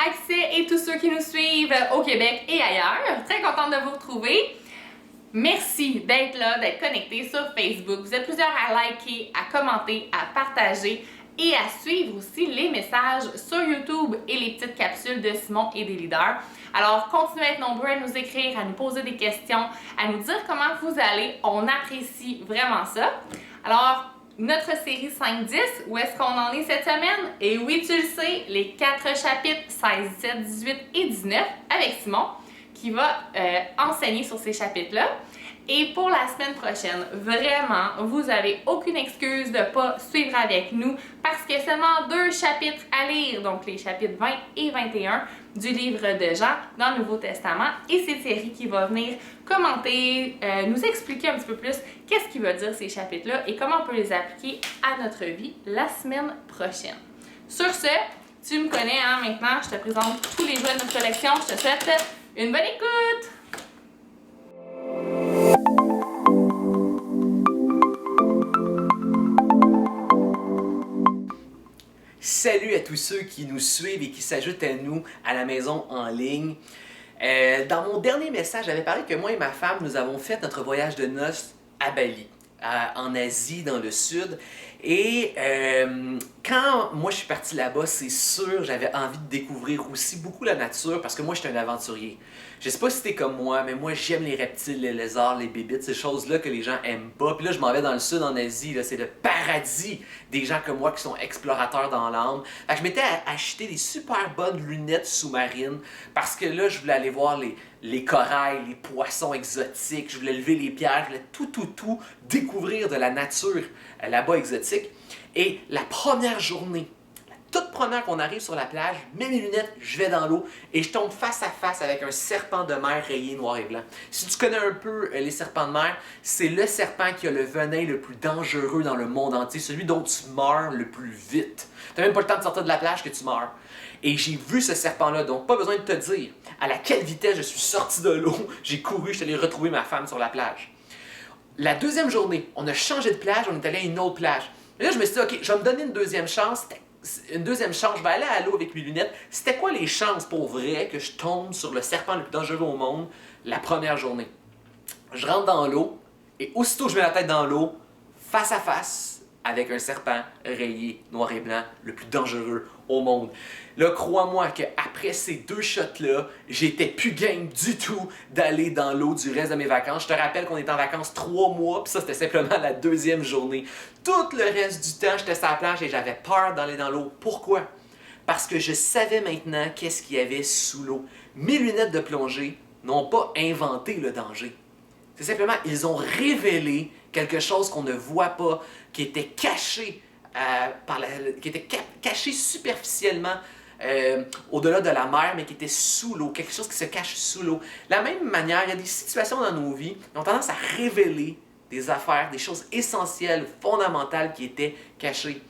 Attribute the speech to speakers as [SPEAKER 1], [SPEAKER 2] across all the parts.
[SPEAKER 1] Accès et tous ceux qui nous suivent au Québec et ailleurs. Très contente de vous retrouver. Merci d'être là, d'être connectés sur Facebook. Vous êtes plusieurs à liker, à commenter, à partager et à suivre aussi les messages sur YouTube et les petites capsules de Simon et des leaders. Alors, continuez à être nombreux à nous écrire, à nous poser des questions, à nous dire comment vous allez. On apprécie vraiment ça. Alors, notre série 5-10, où est-ce qu'on en est cette semaine? Et oui, tu le sais, les 4 chapitres 16, 17, 18 et 19 avec Simon qui va enseigner sur ces chapitres-là. Et pour la semaine prochaine, vraiment, vous n'avez aucune excuse de ne pas suivre avec nous parce qu'il y a seulement 2 chapitres à lire, donc les chapitres 20 et 21 du livre de Jean dans le Nouveau Testament. Et c'est Thierry qui va venir commenter, nous expliquer un petit peu plus qu'est-ce qu'il veut dire ces chapitres-là et comment on peut les appliquer à notre vie la semaine prochaine. Sur ce, tu me connais hein, maintenant, je te présente tous les jouets de notre collection. Je te souhaite une bonne écoute!
[SPEAKER 2] Salut à tous ceux qui nous suivent et qui s'ajoutent à nous à la maison en ligne. Dans mon dernier message, j'avais parlé que moi et ma femme, nous avons fait notre voyage de noces à Bali, en Asie, dans le sud. Et quand moi je suis parti là-bas, c'est sûr, j'avais envie de découvrir aussi beaucoup la nature parce que moi je suis un aventurier. Je sais pas si t'es comme moi, mais moi j'aime les reptiles, les lézards, les bébites, ces choses-là que les gens aiment pas. Puis là je m'en vais dans le sud en Asie, là, c'est le paradis des gens comme moi qui sont explorateurs dans l'âme. Fait que je m'étais acheté des super bonnes lunettes sous-marines parce que là je voulais aller voir les corails, les poissons exotiques, je voulais lever les pierres, je voulais tout découvrir de la nature là-bas exotique. Et la première journée, la toute première qu'on arrive sur la plage, je mets mes lunettes, je vais dans l'eau et je tombe face à face avec un serpent de mer rayé noir et blanc. Si tu connais un peu les serpents de mer, c'est le serpent qui a le venin le plus dangereux dans le monde entier, celui dont tu meurs le plus vite. Tu n'as même pas le temps de sortir de la plage que tu meurs. Et j'ai vu ce serpent-là, donc pas besoin de te dire à quelle vitesse je suis sorti de l'eau. J'ai couru, je suis allé retrouver ma femme sur la plage. La deuxième journée, on a changé de plage, on est allé à une autre plage. Et là, je me suis dit, OK, je vais me donner une deuxième chance. Je vais aller à l'eau avec mes lunettes. C'était quoi les chances pour vrai que je tombe sur le serpent le plus dangereux au monde la première journée? Je rentre dans l'eau et aussitôt je mets la tête dans l'eau, face à face avec un serpent rayé noir et blanc, le plus dangereux au monde. Là, crois-moi qu'après ces 2 shots-là, j'étais plus game du tout d'aller dans l'eau du reste de mes vacances. Je te rappelle qu'on était en vacances 3 mois, puis ça, c'était simplement la 2e journée. Tout le reste du temps, j'étais sur la plage et j'avais peur d'aller dans l'eau. Pourquoi? Parce que je savais maintenant qu'est-ce qu'il y avait sous l'eau. Mes lunettes de plongée n'ont pas inventé le danger. C'est simplement, ils ont révélé quelque chose qu'on ne voit pas, qui était caché, caché superficiellement au-delà de la mer, mais qui était sous l'eau, quelque chose qui se cache sous l'eau. De la même manière, il y a des situations dans nos vies qui ont tendance à révéler des affaires, des choses essentielles, fondamentales qui étaient cachées.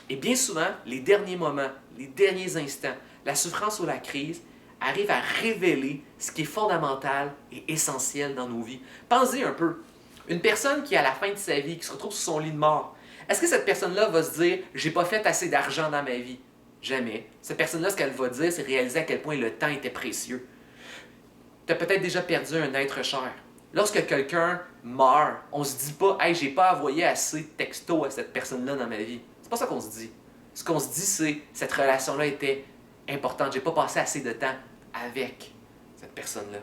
[SPEAKER 2] Et bien souvent, les derniers moments, les derniers instants, la souffrance ou la crise arrive à révéler ce qui est fondamental et essentiel dans nos vies. Pensez un peu. Une personne qui, à la fin de sa vie, qui se retrouve sur son lit de mort, est-ce que cette personne-là va se dire « j'ai pas fait assez d'argent dans ma vie » ? Jamais. Cette personne-là, ce qu'elle va dire, c'est réaliser à quel point le temps était précieux. Tu as peut-être déjà perdu un être cher. Lorsque quelqu'un meurt, on se dit pas « hey, j'ai pas envoyé assez de textos à cette personne-là dans ma vie ». C'est pas ça qu'on se dit. Ce qu'on se dit, c'est « cette relation-là était importante, j'ai pas passé assez de temps avec cette personne-là ».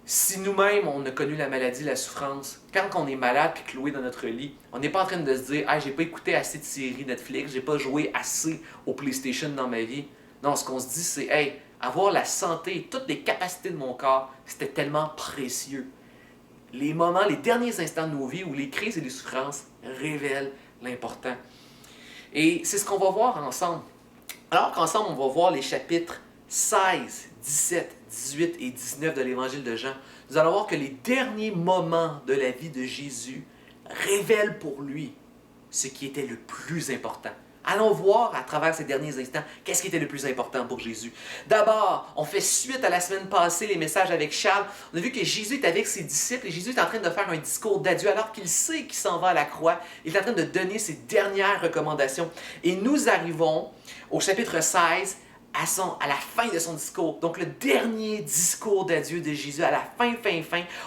[SPEAKER 2] Si nous-mêmes, on a connu la maladie, la souffrance, quand on est malade et cloué dans notre lit, on n'est pas en train de se dire « hey, j'ai pas écouté assez de séries Netflix, j'ai pas joué assez au PlayStation dans ma vie ». Non, ce qu'on se dit, c'est « hey, avoir la santé et toutes les capacités de mon corps, c'était tellement précieux ». Les moments, les derniers instants de nos vies où les crises et les souffrances révèlent l'important. Et c'est ce qu'on va voir ensemble. Alors qu'ensemble, on va voir les chapitres 16, 17, 18 et 19 de l'Évangile de Jean, nous allons voir que les derniers moments de la vie de Jésus révèlent pour lui ce qui était le plus important. Allons voir à travers ces derniers instants qu'est-ce qui était le plus important pour Jésus. D'abord, on fait suite à la semaine passée, les messages avec Charles. On a vu que Jésus est avec ses disciples et Jésus est en train de faire un discours d'adieu alors qu'il sait qu'il s'en va à la croix. Il est en train de donner ses dernières recommandations. Et nous arrivons au chapitre 16 à la fin de son discours. Donc le dernier discours d'adieu de Jésus, à la fin,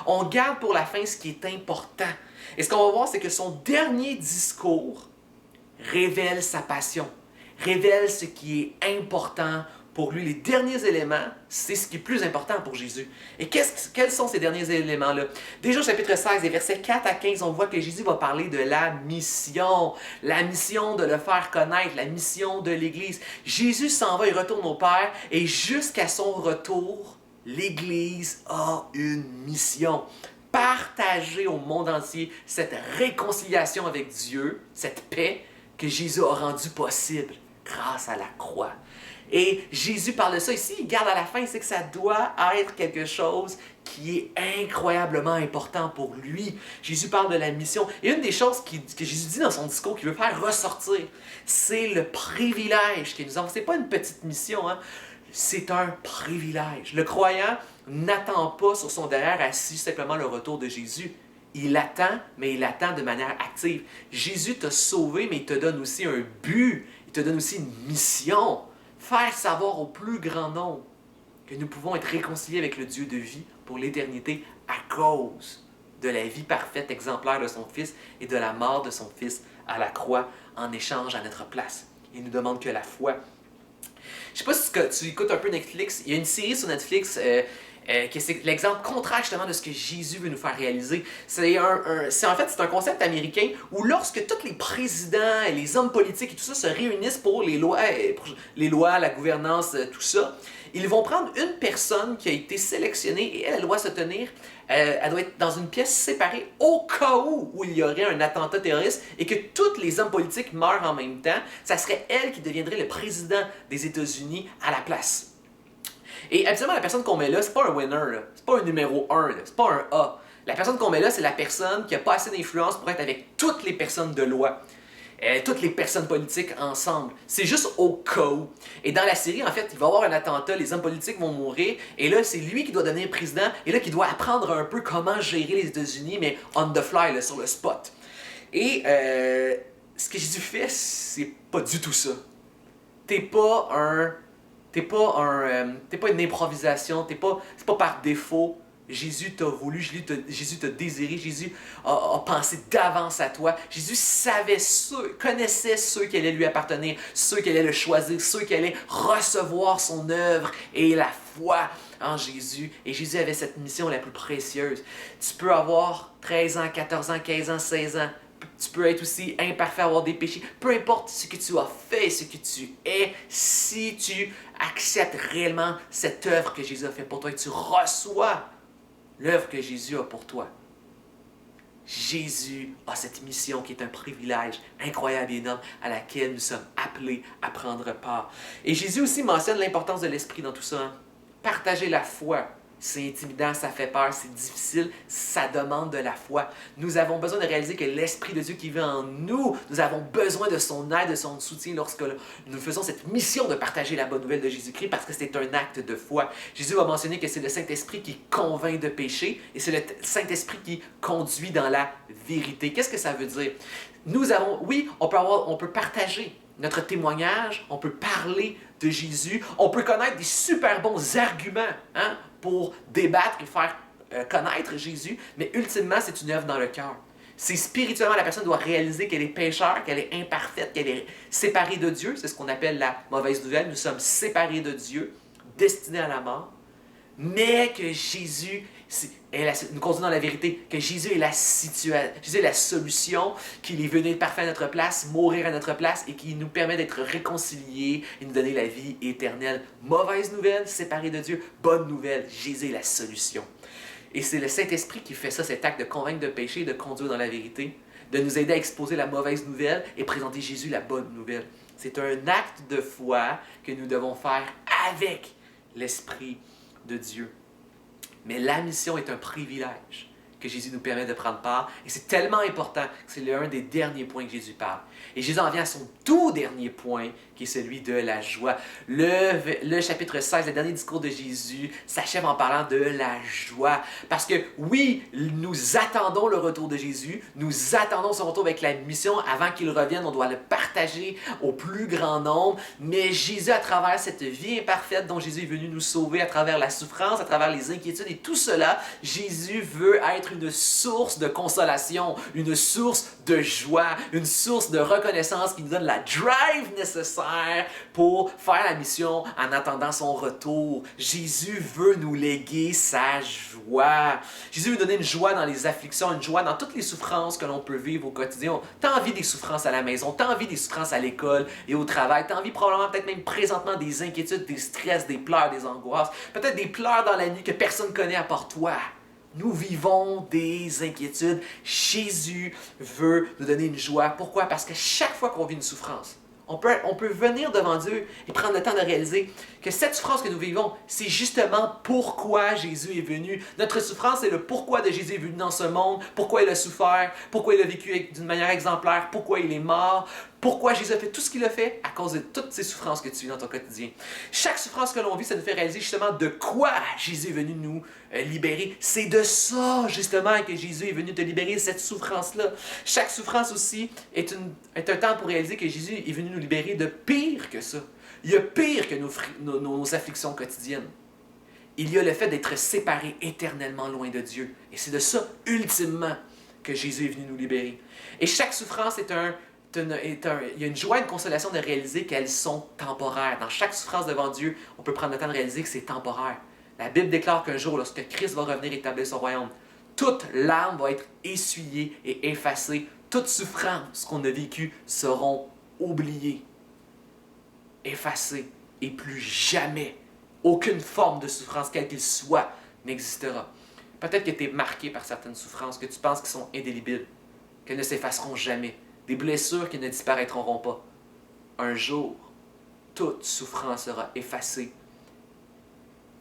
[SPEAKER 2] on garde pour la fin ce qui est important. Et ce qu'on va voir, c'est que son dernier discours révèle sa passion, révèle ce qui est important pour lui. Les derniers éléments, c'est ce qui est plus important pour Jésus. Et quels sont ces derniers éléments-là? Déjà au chapitre 16, les versets 4 à 15, on voit que Jésus va parler de la mission de le faire connaître, la mission de l'Église. Jésus s'en va, il retourne au Père, et jusqu'à son retour, l'Église a une mission. Partager au monde entier cette réconciliation avec Dieu, cette paix que Jésus a rendue possible grâce à la croix. Et Jésus parle de ça ici, il garde à la fin, c'est que ça doit être quelque chose qui est incroyablement important pour lui. Jésus parle de la mission. Et une des choses que Jésus dit dans son discours, qu'il veut faire ressortir, c'est le privilège que nous avons. Ce n'est pas une petite mission, hein? C'est un privilège. Le croyant n'attend pas sur son derrière assis simplement le retour de Jésus. Il attend, mais il attend de manière active. Jésus t'a sauvé, mais il te donne aussi un but. Il te donne aussi une mission. Faire savoir au plus grand nombre que nous pouvons être réconciliés avec le Dieu de vie pour l'éternité à cause de la vie parfaite, exemplaire de son Fils et de la mort de son Fils à la croix en échange à notre place. Il nous demande que la foi. Je ne sais pas si tu écoutes un peu Netflix. Il y a une série sur Netflix que c'est l'exemple contraire justement de ce que Jésus veut nous faire réaliser. C'est un concept américain où lorsque tous les présidents et les hommes politiques et tout ça se réunissent pour les lois, la gouvernance, tout ça, ils vont prendre une personne qui a été sélectionnée et elle doit se tenir, elle doit être dans une pièce séparée au cas où il y aurait un attentat terroriste et que tous les hommes politiques meurent en même temps. Ça serait elle qui deviendrait le président des États-Unis à la place. Et habituellement, la personne qu'on met là, c'est pas un winner, là. C'est pas un numéro 1, là. C'est pas un A. La personne qu'on met là, c'est la personne qui a pas assez d'influence pour être avec toutes les personnes de loi. Toutes les personnes politiques ensemble. C'est juste au cas où. Et dans la série, en fait, il va y avoir un attentat, les hommes politiques vont mourir, et là, c'est lui qui doit devenir président, et là, qui doit apprendre un peu comment gérer les États-Unis, mais on the fly, là, sur le spot. Et ce que Jésus fait, c'est pas du tout ça. T'es pas une improvisation, c'est pas par défaut. Jésus t'a voulu, Jésus t'a désiré, Jésus a pensé d'avance à toi. Jésus connaissait ceux qui allaient lui appartenir, ceux qui allaient le choisir, ceux qui allaient recevoir son œuvre et la foi en Jésus. Et Jésus avait cette mission la plus précieuse. Tu peux avoir 13 ans, 14 ans, 15 ans, 16 ans. Tu peux être aussi imparfait, avoir des péchés. Peu importe ce que tu as fait, ce que tu es, si tu acceptes réellement cette œuvre que Jésus a fait pour toi et tu reçois l'œuvre que Jésus a pour toi. Jésus a cette mission qui est un privilège incroyable et énorme à laquelle nous sommes appelés à prendre part. Et Jésus aussi mentionne l'importance de l'esprit dans tout ça. Hein? Partager la foi. C'est intimidant, ça fait peur, c'est difficile, ça demande de la foi. Nous avons besoin de réaliser que l'Esprit de Dieu qui vit en nous, nous avons besoin de son aide, de son soutien lorsque nous faisons cette mission de partager la bonne nouvelle de Jésus-Christ parce que c'est un acte de foi. Jésus va mentionner que c'est le Saint-Esprit qui convainc de péché et c'est le Saint-Esprit qui conduit dans la vérité. Qu'est-ce que ça veut dire? On peut partager notre témoignage, on peut parler de Jésus, on peut connaître des super bons arguments pour débattre et faire connaître Jésus, mais ultimement, c'est une œuvre dans le cœur. C'est spirituellement, la personne doit réaliser qu'elle est pécheur, qu'elle est imparfaite, qu'elle est séparée de Dieu. C'est ce qu'on appelle la mauvaise nouvelle. Nous sommes séparés de Dieu, destinés à la mort, mais que Jésus nous conduit dans la vérité, que Jésus est Jésus est la solution, qu'il est venu être parfait à notre place, mourir à notre place et qui nous permet d'être réconciliés et nous donner la vie éternelle. Mauvaise nouvelle, séparé de Dieu. Bonne nouvelle, Jésus est la solution. Et c'est le Saint-Esprit qui fait ça, cet acte de convaincre de péché, de conduire dans la vérité, de nous aider à exposer la mauvaise nouvelle et présenter Jésus la bonne nouvelle. C'est un acte de foi que nous devons faire avec l'Esprit de Dieu. Mais la mission est un privilège que Jésus nous permet de prendre part. Et c'est tellement important que c'est l'un des derniers points que Jésus parle. Et Jésus en vient à son tout dernier point, qui est celui de la joie. Le chapitre 16, le dernier discours de Jésus, s'achève en parlant de la joie. Parce que oui, nous attendons le retour de Jésus, nous attendons son retour avec la mission. Avant qu'il revienne, on doit le partager au plus grand nombre. Mais Jésus, à travers cette vie imparfaite dont Jésus est venu nous sauver, à travers la souffrance, à travers les inquiétudes et tout cela, Jésus veut être une source de consolation, une source de joie, une source de reconnaissance qui nous donne la drive nécessaire pour faire la mission en attendant son retour. Jésus veut nous léguer sa joie. Jésus veut donner une joie dans les afflictions, une joie dans toutes les souffrances que l'on peut vivre au quotidien. T'as envie des souffrances à la maison, t'as envie des souffrances à l'école et au travail, t'as envie probablement peut-être même présentement des inquiétudes, des stress, des pleurs, des angoisses, peut-être des pleurs dans la nuit que personne ne connaît à part toi. Nous vivons des inquiétudes. Jésus veut nous donner une joie. Pourquoi? Parce que chaque fois qu'on vit une souffrance, on peut venir devant Dieu et prendre le temps de réaliser que cette souffrance que nous vivons, c'est justement pourquoi Jésus est venu. Notre souffrance, c'est le pourquoi de Jésus est venu dans ce monde, pourquoi il a souffert, pourquoi il a vécu d'une manière exemplaire, pourquoi il est mort, pourquoi Jésus a fait tout ce qu'il a fait à cause de toutes ces souffrances que tu vis dans ton quotidien. Chaque souffrance que l'on vit, ça nous fait réaliser justement de quoi Jésus est venu nous libérer. C'est de ça justement que Jésus est venu te libérer, cette souffrance-là. Chaque souffrance aussi est un temps pour réaliser que Jésus est venu nous libérer de pire que ça. Il y a pire que nos afflictions quotidiennes. Il y a le fait d'être séparés éternellement loin de Dieu. Et c'est de ça, ultimement, que Jésus est venu nous libérer. Et chaque souffrance il y a une joie et une consolation de réaliser qu'elles sont temporaires. Dans chaque souffrance devant Dieu, on peut prendre le temps de réaliser que c'est temporaire. La Bible déclare qu'un jour, lorsque Christ va revenir établir son royaume, toute larme va être essuyée et effacée. Toute souffrance qu'on a vécue seront oubliées, effacées, et plus jamais aucune forme de souffrance, quelle qu'elle soit, n'existera. Peut-être que tu es marqué par certaines souffrances que tu penses qu'elles sont indélébiles, qu'elles ne s'effaceront jamais, des blessures qui ne disparaîtront pas. Un jour, toute souffrance sera effacée,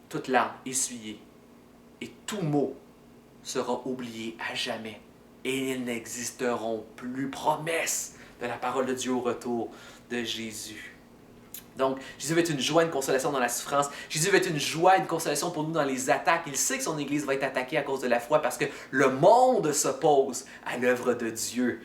[SPEAKER 2] toute larme essuyée, et tout mot sera oublié à jamais. Et ils n'existeront plus. Promesse de la parole de Dieu au retour de Jésus. Donc, Jésus veut être une joie, une consolation dans la souffrance. Jésus veut être une joie, une consolation pour nous dans les attaques. Il sait que son Église va être attaquée à cause de la foi parce que le monde s'oppose à l'œuvre de Dieu.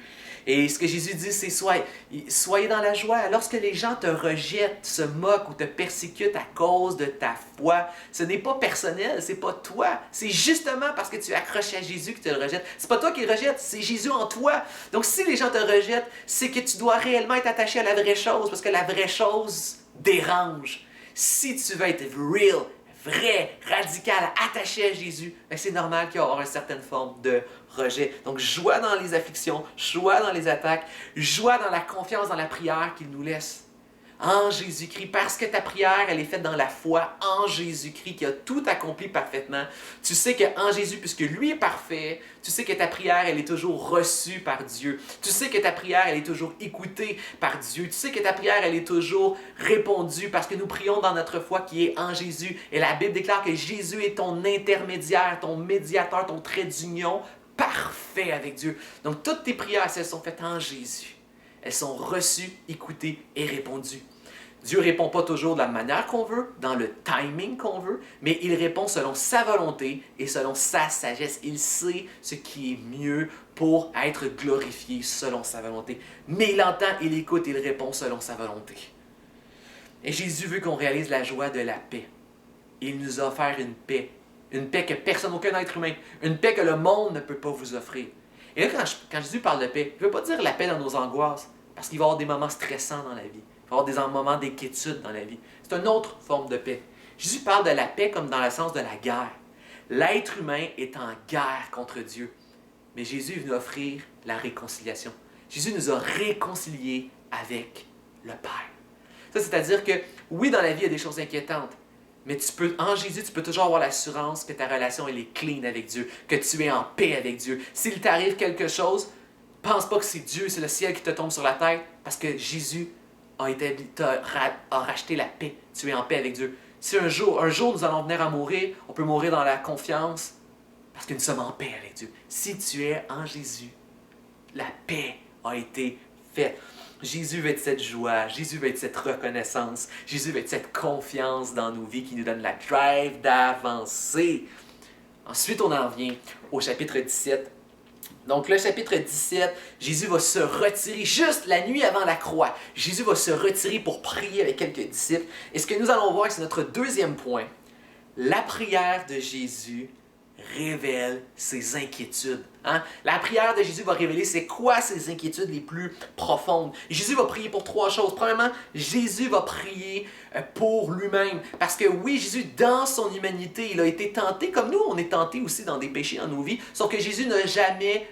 [SPEAKER 2] Et ce que Jésus dit, c'est soyez dans la joie. Lorsque les gens te rejettent, se moquent ou te persécutent à cause de ta foi, ce n'est pas personnel, c'est pas toi. C'est justement parce que tu es accroché à Jésus que tu le rejettes. C'est pas toi qui le rejettes, c'est Jésus en toi. Donc si les gens te rejettent, c'est que tu dois réellement être attaché à la vraie chose parce que la vraie chose dérange. Si tu veux être real, vrai, radical, attaché à Jésus, c'est normal qu'il y aura une certaine forme de rejet. Donc, joie dans les afflictions, joie dans les attaques, joie dans la confiance dans la prière qu'il nous laisse. En Jésus-Christ, parce que ta prière, elle est faite dans la foi en Jésus-Christ qui a tout accompli parfaitement. Tu sais qu'en Jésus, puisque lui est parfait, tu sais que ta prière, elle est toujours reçue par Dieu. Tu sais que ta prière, elle est toujours écoutée par Dieu. Tu sais que ta prière, elle est toujours répondue parce que nous prions dans notre foi qui est en Jésus. Et la Bible déclare que Jésus est ton intermédiaire, ton médiateur, ton trait d'union parfait avec Dieu. Donc, toutes tes prières, elles sont faites en Jésus. Elles sont reçues, écoutées et répondues. Dieu ne répond pas toujours de la manière qu'on veut, dans le timing qu'on veut, mais il répond selon sa volonté et selon sa sagesse. Il sait ce qui est mieux pour être glorifié selon sa volonté. Mais il entend, il écoute, il répond selon sa volonté. Et Jésus veut qu'on réalise la joie de la paix. Il nous a offert une paix que personne, aucun être humain, une paix que le monde ne peut pas vous offrir. Et là, quand Jésus parle de paix, il ne veut pas dire la paix dans nos angoisses, parce qu'il va y avoir des moments stressants dans la vie. Il va y avoir des moments d'inquiétude dans la vie. C'est une autre forme de paix. Jésus parle de la paix comme dans le sens de la guerre. L'être humain est en guerre contre Dieu. Mais Jésus est venu offrir la réconciliation. Jésus nous a réconciliés avec le Père. Ça, c'est-à-dire que, oui, dans la vie, il y a des choses inquiétantes, mais en Jésus, tu peux toujours avoir l'assurance que ta relation elle est clean avec Dieu, que tu es en paix avec Dieu. S'il t'arrive quelque chose, pense pas que c'est Dieu, c'est le ciel qui te tombe sur la tête, parce que Jésus a racheté la paix. Tu es en paix avec Dieu. Si un jour nous allons venir à mourir, on peut mourir dans la confiance, Parce que nous sommes en paix avec Dieu. Si tu es en Jésus, la paix a été faite. Jésus veut être cette joie, Jésus veut être cette reconnaissance, Jésus veut être cette confiance dans nos vies qui nous donne la drive d'avancer. Ensuite, on en vient au chapitre 17. Donc, le chapitre 17, Jésus va se retirer juste la nuit avant la croix. Jésus va se retirer pour prier avec quelques disciples. Et ce que nous allons voir, c'est notre deuxième point. La prière de Jésus révèle ses inquiétudes. Hein? La prière de Jésus va révéler c'est quoi ses inquiétudes les plus profondes. Jésus va prier pour trois choses. Premièrement, Jésus va prier pour lui-même. Parce que oui, Jésus, dans son humanité, il a été tenté, comme nous, on est tenté aussi dans des péchés dans nos vies, sauf que Jésus n'a jamais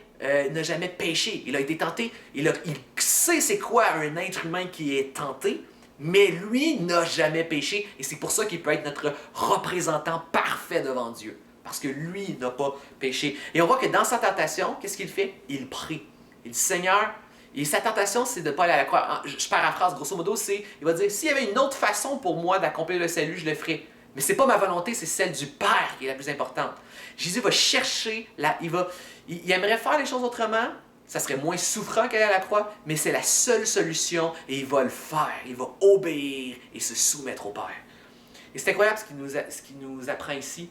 [SPEAKER 2] péché. Il a été tenté, il sait c'est quoi un être humain qui est tenté, mais lui n'a jamais péché. Et c'est pour ça qu'il peut être notre représentant parfait devant Dieu. Parce que lui n'a pas péché. Et on voit que dans sa tentation, qu'est-ce qu'il fait? Il prie. Il dit, Seigneur, et sa tentation, c'est de ne pas aller à la croix. Je paraphrase, grosso modo, il va dire, s'il y avait une autre façon pour moi d'accomplir le salut, je le ferais. Mais ce n'est pas ma volonté, c'est celle du Père qui est la plus importante. Jésus va chercher, il aimerait faire les choses autrement, ça serait moins souffrant qu'aller à la croix, mais c'est la seule solution et il va le faire. Il va obéir et se soumettre au Père. Et c'est incroyable ce qu'il nous apprend ici.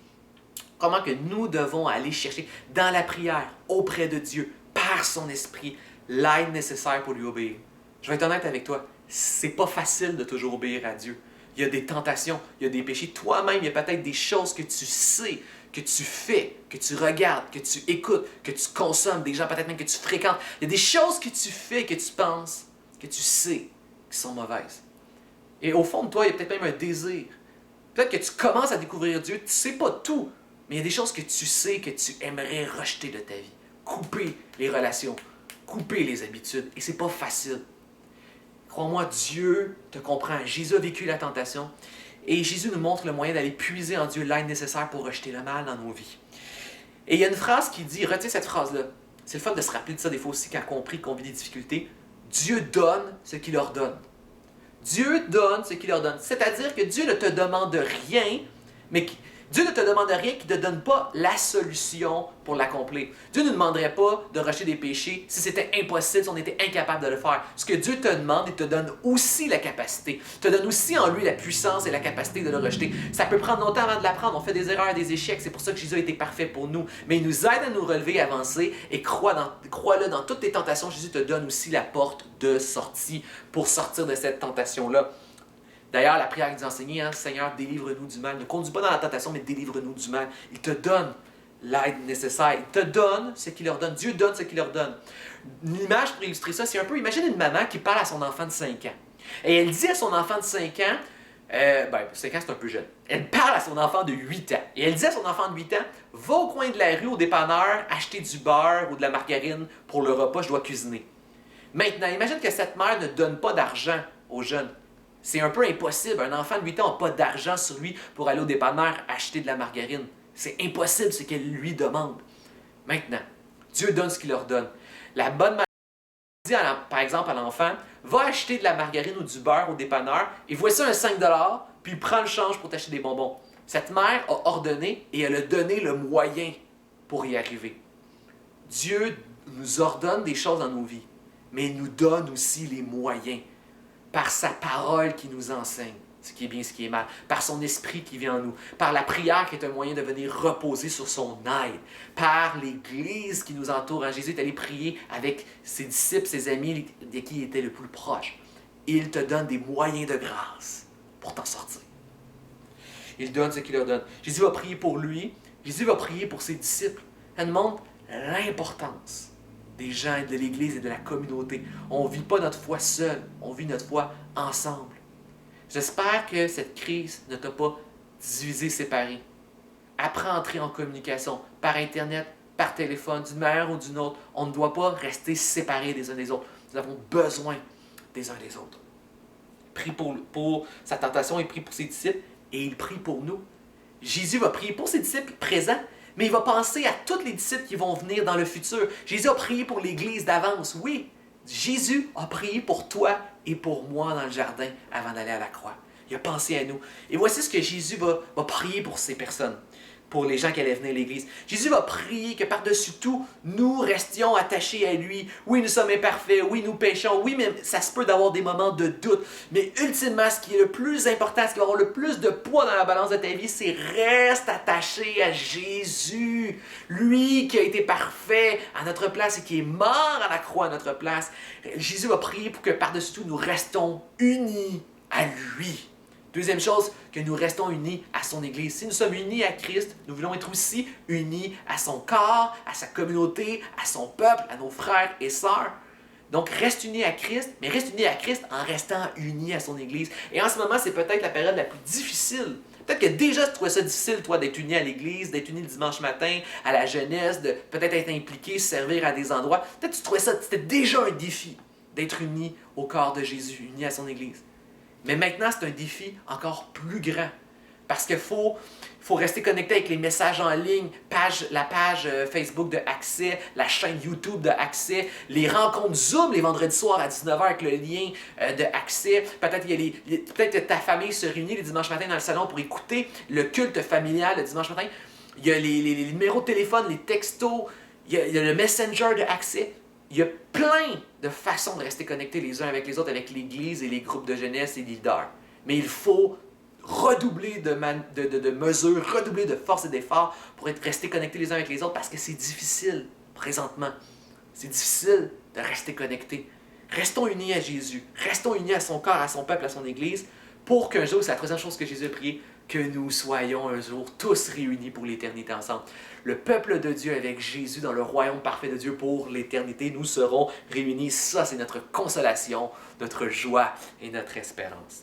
[SPEAKER 2] Comment que nous devons aller chercher dans la prière, auprès de Dieu, par son esprit, l'aide nécessaire pour lui obéir. Je vais être honnête avec toi, c'est pas facile de toujours obéir à Dieu. Il y a des tentations, il y a des péchés. Toi-même, il y a peut-être des choses que tu sais, que tu fais, que tu regardes, que tu écoutes, que tu consommes, des gens peut-être même que tu fréquentes. Il y a des choses que tu fais, que tu penses, que tu sais, qui sont mauvaises. Et au fond de toi, il y a peut-être même un désir. Peut-être que tu commences à découvrir Dieu, tu ne sais pas tout. Mais il y a des choses que tu sais que tu aimerais rejeter de ta vie. Couper les relations, couper les habitudes. Et c'est pas facile. Crois-moi, Dieu te comprend. Jésus a vécu la tentation. Et Jésus nous montre le moyen d'aller puiser en Dieu l'aide nécessaire pour rejeter le mal dans nos vies. Et il y a une phrase qui dit, retiens cette phrase-là. C'est le fun de se rappeler de ça des fois aussi quand on vit des difficultés. Dieu donne ce qu'il ordonne. Dieu donne ce qu'il ordonne. C'est-à-dire que Dieu ne te demande rien, mais Dieu ne te demande rien qui ne te donne pas la solution pour l'accomplir. Dieu ne nous demanderait pas de racheter des péchés si c'était impossible, si on était incapable de le faire. Ce que Dieu te demande, il te donne aussi la capacité. Il te donne aussi en lui la puissance et la capacité de le rejeter. Ça peut prendre longtemps avant de l'apprendre. On fait des erreurs, des échecs. C'est pour ça que Jésus a été parfait pour nous. Mais il nous aide à nous relever, à avancer et crois-le dans toutes tes tentations. Jésus te donne aussi la porte de sortie pour sortir de cette tentation-là. D'ailleurs, la prière nous enseigne, hein, Seigneur, délivre-nous du mal. Ne conduis pas dans la tentation, mais délivre-nous du mal. Il te donne l'aide nécessaire. Il te donne ce qu'il leur donne. Dieu donne ce qu'il leur donne. Une image pour illustrer ça, c'est un peu, imagine une maman qui parle à son enfant de 5 ans. Et elle dit à son enfant de 5 ans, 5 ans c'est un peu jeune. Elle parle à son enfant de 8 ans. Et elle dit à son enfant de 8 ans, va au coin de la rue, au dépanneur, acheter du beurre ou de la margarine pour le repas, je dois cuisiner. Maintenant, imagine que cette mère ne donne pas d'argent aux jeunes. C'est un peu impossible. Un enfant de 8 ans n'a pas d'argent sur lui pour aller au dépanneur acheter de la margarine. C'est impossible ce qu'elle lui demande. Maintenant, Dieu donne ce qu'il leur donne. La bonne mère dit, par exemple, à l'enfant, va acheter de la margarine ou du beurre au dépanneur et voici un 5 $, puis prends le change pour t'acheter des bonbons. Cette mère a ordonné et elle a donné le moyen pour y arriver. Dieu nous ordonne des choses dans nos vies, mais il nous donne aussi les moyens. Par sa parole qui nous enseigne ce qui est bien, ce qui est mal, par son esprit qui vient en nous, par la prière qui est un moyen de venir reposer sur son aide, par l'Église qui nous entoure. Jésus est allé prier avec ses disciples, ses amis, de qui il était le plus proche. Il te donne des moyens de grâce pour t'en sortir. Il donne ce qu'il leur donne. Jésus va prier pour lui, Jésus va prier pour ses disciples. Ça nous montre l'importance des gens de l'Église et de la communauté. On ne vit pas notre foi seul, on vit notre foi ensemble. J'espère que cette crise ne t'a pas divisé, séparé. Apprends à entrer en communication par Internet, par téléphone, d'une manière ou d'une autre. On ne doit pas rester séparés des uns des autres. Nous avons besoin des uns des autres. Il prie pour sa tentation, il prie pour ses disciples et il prie pour nous. Jésus va prier pour ses disciples présents, mais il va penser à tous les disciples qui vont venir dans le futur. Jésus a prié pour l'Église d'avance, oui. Jésus a prié pour toi et pour moi dans le jardin avant d'aller à la croix. Il a pensé à nous. Et voici ce que Jésus va prier pour ces personnes. pour les gens qui allaient venir à l'Église. Jésus va prier que par-dessus tout, nous restions attachés à lui. Oui, nous sommes imparfaits, oui, nous péchons, oui, mais ça se peut d'avoir des moments de doute. Mais ultimement, ce qui est le plus important, ce qui va avoir le plus de poids dans la balance de ta vie, c'est reste attaché à Jésus. Lui qui a été parfait à notre place et qui est mort à la croix à notre place. Jésus va prier pour que par-dessus tout, nous restons unis à lui. Deuxième chose, que nous restons unis à son Église. Si nous sommes unis à Christ, nous voulons être aussi unis à son corps, à sa communauté, à son peuple, à nos frères et sœurs. Donc, reste unis à Christ, mais reste unis à Christ en restant unis à son Église. Et en ce moment, c'est peut-être la période la plus difficile. Peut-être que déjà, tu trouvais ça difficile, toi, d'être uni à l'Église, d'être uni le dimanche matin, à la jeunesse, de peut-être être impliqué, servir à des endroits. Peut-être que tu trouvais ça, c'était déjà un défi d'être uni au corps de Jésus, uni à son Église. Mais maintenant, c'est un défi encore plus grand. Parce qu'il faut rester connecté avec les messages en ligne, la page Facebook de Accès, la chaîne YouTube de Accès, les rencontres Zoom les vendredis soirs à 19h avec le lien de Accès. Peut-être que ta famille se réunit les dimanches matins dans le salon pour écouter le culte familial le dimanche matin. Il y a les numéros de téléphone, les textos, il y a le Messenger de Accès. Il y a plein de façons de rester connectés les uns avec les autres, avec l'Église et les groupes de jeunesse et les leaders. Mais il faut redoubler de mesures, redoubler de force et d'efforts pour rester connectés les uns avec les autres parce que c'est difficile présentement. C'est difficile de rester connectés. Restons unis à Jésus. Restons unis à son corps, à son peuple, à son Église pour qu'un jour, c'est la troisième chose que Jésus a prié, que nous soyons un jour tous réunis pour l'éternité ensemble. Le peuple de Dieu avec Jésus dans le royaume parfait de Dieu pour l'éternité, nous serons réunis. Ça, c'est notre consolation, notre joie et notre espérance.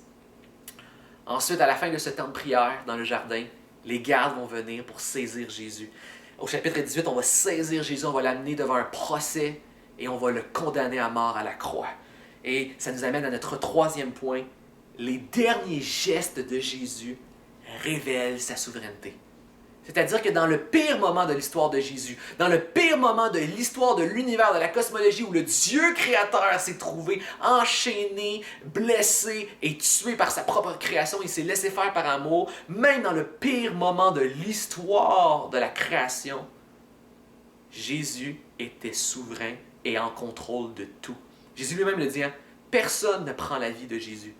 [SPEAKER 2] Ensuite, à la fin de ce temps de prière dans le jardin, les gardes vont venir pour saisir Jésus. Au chapitre 18, on va saisir Jésus, on va l'amener devant un procès et on va le condamner à mort à la croix. Et ça nous amène à notre troisième point. Les derniers gestes de Jésus révèlent sa souveraineté. C'est-à-dire que dans le pire moment de l'histoire de Jésus, dans le pire moment de l'histoire de l'univers, de la cosmologie, où le Dieu créateur s'est trouvé enchaîné, blessé et tué par sa propre création, il s'est laissé faire par amour, même dans le pire moment de l'histoire de la création, Jésus était souverain et en contrôle de tout. Jésus lui-même le dit, hein, personne ne prend la vie de Jésus.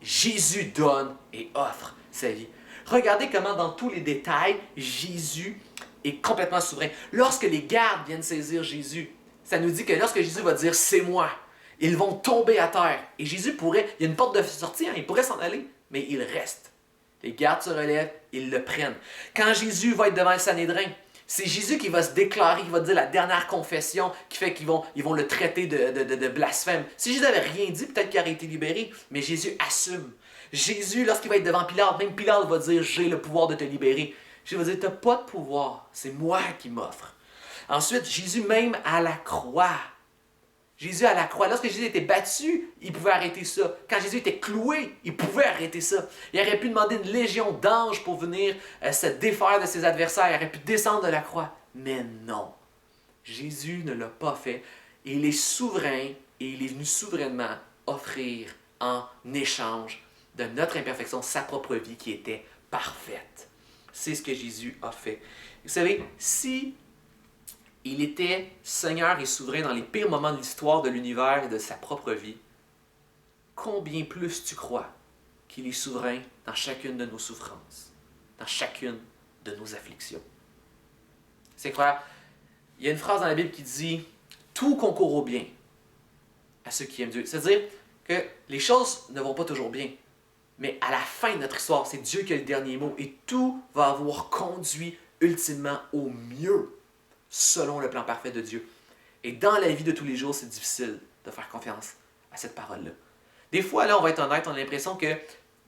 [SPEAKER 2] Jésus donne et offre sa vie. Regardez comment dans tous les détails, Jésus est complètement souverain. Lorsque les gardes viennent saisir Jésus, ça nous dit que lorsque Jésus va dire « c'est moi », ils vont tomber à terre. Et Jésus pourrait, il y a une porte de sortie, hein, il pourrait s'en aller, mais il reste. Les gardes se relèvent, ils le prennent. Quand Jésus va être devant le Sanhédrin, c'est Jésus qui va se déclarer, qui va dire la dernière confession, qui fait qu'ils vont le traiter de blasphème. Si Jésus n'avait rien dit, peut-être qu'il aurait été libéré, mais Jésus assume. Jésus, lorsqu'il va être devant Pilate, même Pilate va dire « j'ai le pouvoir de te libérer ». Jésus va dire « tu n'as pas de pouvoir, c'est moi qui m'offre ». Ensuite, Jésus même à la croix. Jésus à la croix, lorsque Jésus était battu, il pouvait arrêter ça. Quand Jésus était cloué, il pouvait arrêter ça. Il aurait pu demander une légion d'anges pour venir se défaire de ses adversaires. Il aurait pu descendre de la croix. Mais non, Jésus ne l'a pas fait. Il est souverain et il est venu souverainement offrir en échange de notre imperfection sa propre vie qui était parfaite. C'est ce que Jésus a fait. Vous savez, si il était Seigneur et souverain dans les pires moments de l'histoire de l'univers et de sa propre vie, combien plus tu crois qu'il est souverain dans chacune de nos souffrances, dans chacune de nos afflictions. C'est clair. Il y a une phrase dans la Bible qui dit « Tout concourt au bien à ceux qui aiment Dieu ». C'est-à-dire que les choses ne vont pas toujours bien. Mais à la fin de notre histoire, c'est Dieu qui a le dernier mot et tout va avoir conduit ultimement au mieux selon le plan parfait de Dieu. Et dans la vie de tous les jours, c'est difficile de faire confiance à cette parole-là. Des fois, là, on va être honnête, on a l'impression que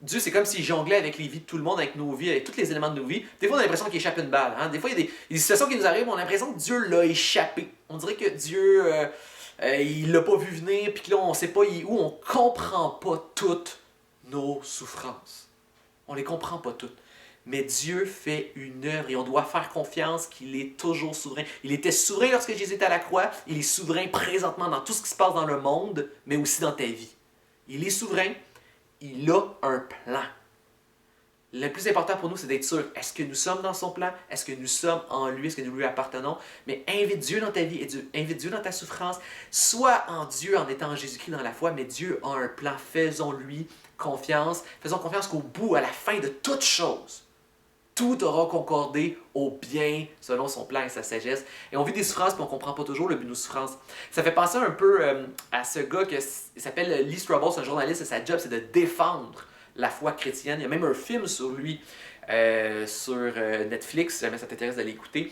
[SPEAKER 2] Dieu, c'est comme s'il jonglait avec les vies de tout le monde, avec nos vies, avec tous les éléments de nos vies. Des fois, on a l'impression qu'il échappe une balle. Hein? Des fois, il y a des situations qui nous arrivent, on a l'impression que Dieu l'a échappé. On dirait que Dieu, il l'a pas vu venir, puis que là, on ne sait pas où, on ne comprend pas toutes nos souffrances. On ne les comprend pas toutes. Mais Dieu fait une œuvre et on doit faire confiance qu'il est toujours souverain. Il était souverain lorsque Jésus était à la croix. Il est souverain présentement dans tout ce qui se passe dans le monde, mais aussi dans ta vie. Il est souverain. Il a un plan. le plus important pour nous, c'est d'être sûr, est-ce que nous sommes dans son plan? Est-ce que nous sommes en lui? Est-ce que nous lui appartenons? Mais invite Dieu dans ta vie, invite Dieu dans ta souffrance. Sois en Dieu en étant en Jésus-Christ dans la foi, mais Dieu a un plan. Faisons-lui confiance. Faisons confiance qu'au bout, à la fin de toute chose, tout aura concordé au bien selon son plan et sa sagesse. Et on vit des souffrances, puis on ne comprend pas toujours le but de nos souffrances. Ça fait penser un peu à ce gars qui s'appelle Lee Strobel, c'est un journaliste, et sa job, c'est de défendre la foi chrétienne. Il y a même un film sur lui sur Netflix, si jamais ça t'intéresse d'aller écouter.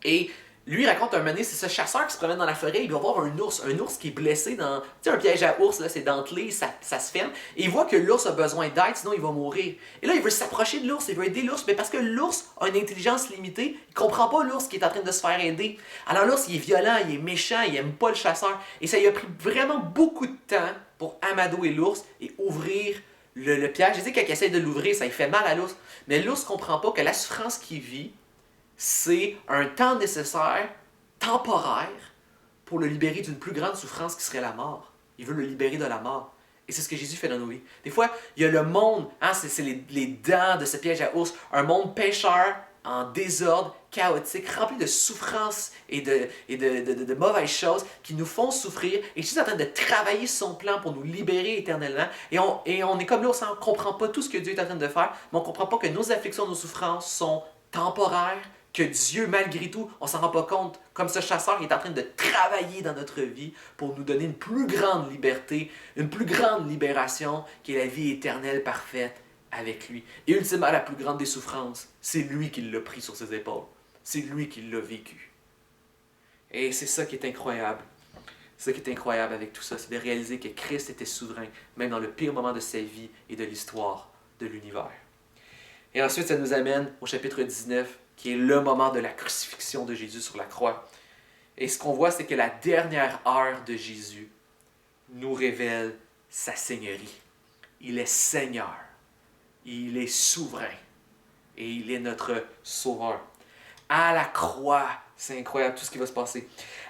[SPEAKER 2] Et lui, il raconte un moment donné, c'est ce chasseur qui se promène dans la forêt, il va voir un ours qui est blessé dans... Tu sais, un piège à ours, là, c'est dentelé, ça se ferme, et il voit que l'ours a besoin d'aide, sinon il va mourir. Et là, il veut s'approcher de l'ours, il veut aider l'ours, mais parce que l'ours a une intelligence limitée, il comprend pas l'ours qui est en train de se faire aider. Alors l'ours, il est violent, il est méchant, il aime pas le chasseur, et ça lui a pris vraiment beaucoup de temps pour amadouer l'ours et ouvrir le piège. Je dis quand il essaie de l'ouvrir, ça lui fait mal à l'ours, mais l'ours comprend pas que la souffrance qu'il vit, c'est un temps nécessaire, temporaire, pour le libérer d'une plus grande souffrance qui serait la mort. Il veut le libérer de la mort. Et c'est ce que Jésus fait dans nos vies. Des fois, il y a le monde, hein, c'est les dents de ce piège à ours, un monde pécheur, en désordre, chaotique, rempli de souffrances et de mauvaises choses qui nous font souffrir. Et Jésus est en train de travailler son plan pour nous libérer éternellement. Et on est comme l'ours, on ne comprend pas tout ce que Dieu est en train de faire, mais on ne comprend pas que nos afflictions, nos souffrances sont temporaires, que Dieu, malgré tout, on ne s'en rend pas compte, comme ce chasseur qui est en train de travailler dans notre vie pour nous donner une plus grande liberté, une plus grande libération, qui est la vie éternelle parfaite avec lui. Et ultimement, la plus grande des souffrances, c'est lui qui l'a pris sur ses épaules. C'est lui qui l'a vécu. Et c'est ça qui est incroyable. C'est ça qui est incroyable avec tout ça, c'est de réaliser que Christ était souverain, même dans le pire moment de sa vie et de l'histoire de l'univers. Et ensuite, ça nous amène au chapitre 19, qui est le moment de la crucifixion de Jésus sur la croix. Et ce qu'on voit, c'est que la dernière heure de Jésus nous révèle sa seigneurie. Il est Seigneur, il est souverain, et il est notre Sauveur. À la croix, c'est incroyable tout ce qui va se passer.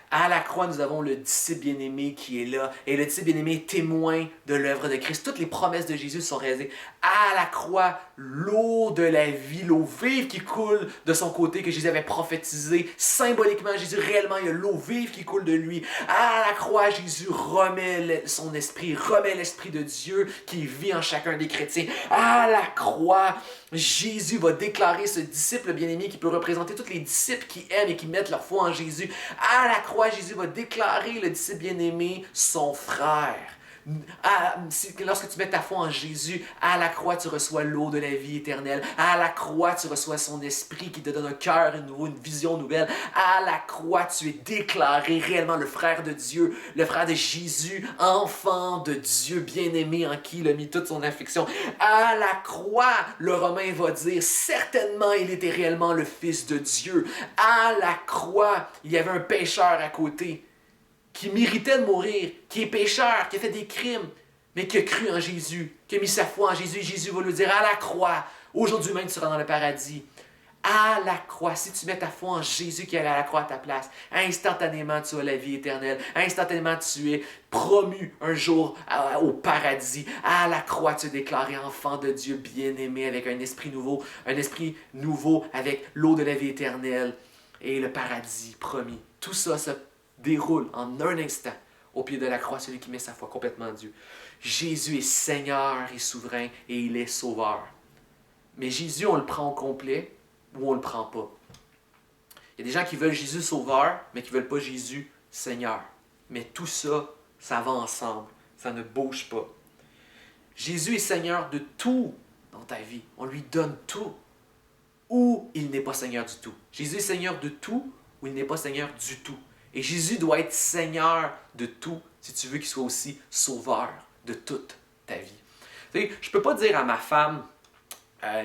[SPEAKER 2] À la croix, nous avons le disciple bien-aimé qui est là. Et le disciple bien-aimé est témoin de l'œuvre de Christ. Toutes les promesses de Jésus sont réalisées. À la croix, l'eau de la vie, l'eau vive qui coule de son côté que Jésus avait prophétisé. Symboliquement, Jésus, réellement, il y a l'eau vive qui coule de lui. À la croix, Jésus remet son esprit, remet l'esprit de Dieu qui vit en chacun des chrétiens. À la croix, Jésus va déclarer ce disciple bien-aimé qui peut représenter tous les disciples qui aiment et qui mettent leur foi en Jésus. À la croix, Jésus va déclarer le disciple bien-aimé son frère. Lorsque tu mets ta foi en Jésus, à la croix, tu reçois l'eau de la vie éternelle. À la croix, tu reçois son esprit qui te donne un cœur nouveau, une vision nouvelle. À la croix, tu es déclaré réellement le frère de Dieu, le frère de Jésus, enfant de Dieu, bien-aimé en qui il a mis toute son affection. À la croix, le Romain va dire, certainement, il était réellement le Fils de Dieu. À la croix, il y avait un pécheur à côté, qui méritait de mourir, qui est pécheur, qui a fait des crimes, mais qui a cru en Jésus, qui a mis sa foi en Jésus. Jésus va lui dire à la croix, aujourd'hui même tu seras dans le paradis. À la croix, si tu mets ta foi en Jésus qui est allé à la croix à ta place, instantanément tu as la vie éternelle, instantanément tu es promu un jour au paradis. À la croix, tu es déclaré enfant de Dieu bien-aimé avec un esprit nouveau avec l'eau de la vie éternelle et le paradis promis. Tout ça se déroule en un instant au pied de la croix, celui qui met sa foi complètement en Dieu. Jésus est Seigneur et souverain et il est Sauveur. Mais Jésus, on le prend au complet ou on le prend pas. Il y a des gens qui veulent Jésus Sauveur, mais qui ne veulent pas Jésus Seigneur. Mais tout ça, ça va ensemble. Ça ne bouge pas. Jésus est Seigneur de tout dans ta vie. On lui donne tout. Ou il n'est pas Seigneur du tout. Jésus est Seigneur de tout ou il n'est pas Seigneur du tout. Et Jésus doit être Seigneur de tout si tu veux qu'il soit aussi Sauveur de toute ta vie. Tu sais, je ne peux pas dire à ma femme,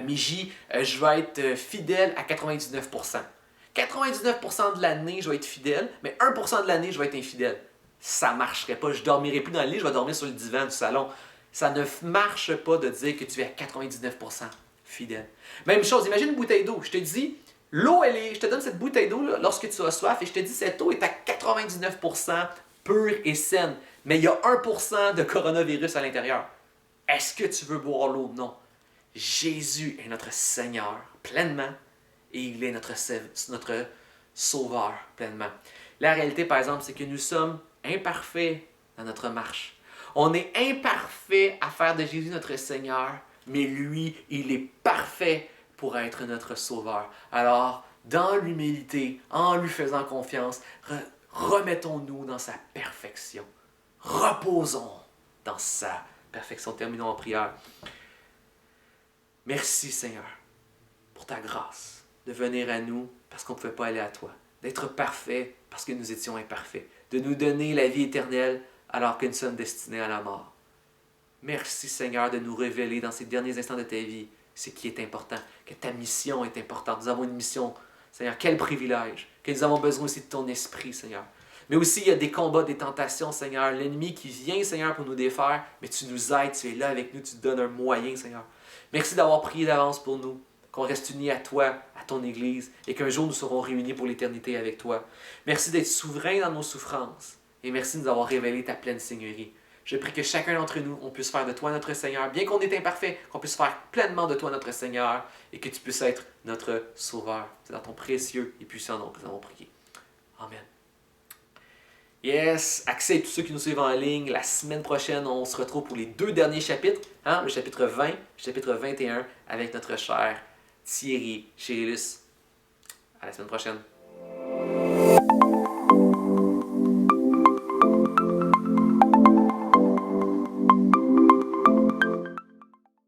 [SPEAKER 2] Miji, je vais être fidèle à 99%. 99% de l'année, je vais être fidèle, mais 1% de l'année, je vais être infidèle. Ça ne marcherait pas. Je ne dormirai plus dans le lit, je vais dormir sur le divan du salon. Ça ne marche pas de dire que tu es à 99% fidèle. Même chose, imagine une bouteille d'eau. Je te dis, l'eau, je te donne cette bouteille d'eau là, lorsque tu as soif et je te dis cette eau est à 99% pure et saine, mais il y a 1% de coronavirus à l'intérieur. Est-ce que tu veux boire l'eau? Non. Jésus est notre Seigneur pleinement et il est notre Sauveur pleinement. La réalité, par exemple, c'est que nous sommes imparfaits dans notre marche. On est imparfait à faire de Jésus notre Seigneur, mais lui, il est parfait pour être notre Sauveur. Alors, dans l'humilité, en lui faisant confiance, remettons-nous dans sa perfection. Reposons dans sa perfection. Terminons en prière. Merci Seigneur pour ta grâce de venir à nous parce qu'on ne pouvait pas aller à toi, d'être parfait parce que nous étions imparfaits, de nous donner la vie éternelle alors que nous sommes destinés à la mort. Merci Seigneur de nous révéler dans ces derniers instants de ta vie ce qui est important, que ta mission est importante. Nous avons une mission, Seigneur, quel privilège, que nous avons besoin aussi de ton esprit, Seigneur. Mais aussi, il y a des combats, des tentations, Seigneur, l'ennemi qui vient, Seigneur, pour nous défaire, mais tu nous aides, tu es là avec nous, tu te donnes un moyen, Seigneur. Merci d'avoir prié d'avance pour nous, qu'on reste unis à toi, à ton Église, et qu'un jour nous serons réunis pour l'éternité avec toi. Merci d'être souverain dans nos souffrances, et merci de nous avoir révélé ta pleine Seigneurie. Je prie que chacun d'entre nous, on puisse faire de toi notre Seigneur, bien qu'on est imparfait, qu'on puisse faire pleinement de toi notre Seigneur, et que tu puisses être notre Sauveur. C'est dans ton précieux et puissant nom que nous avons prié. Amen. Yes, accès à tous ceux qui nous suivent en ligne. La semaine prochaine, on se retrouve pour les 2 derniers chapitres, le chapitre 20, le chapitre 21, avec notre cher Thierry Chérillus. À la semaine prochaine.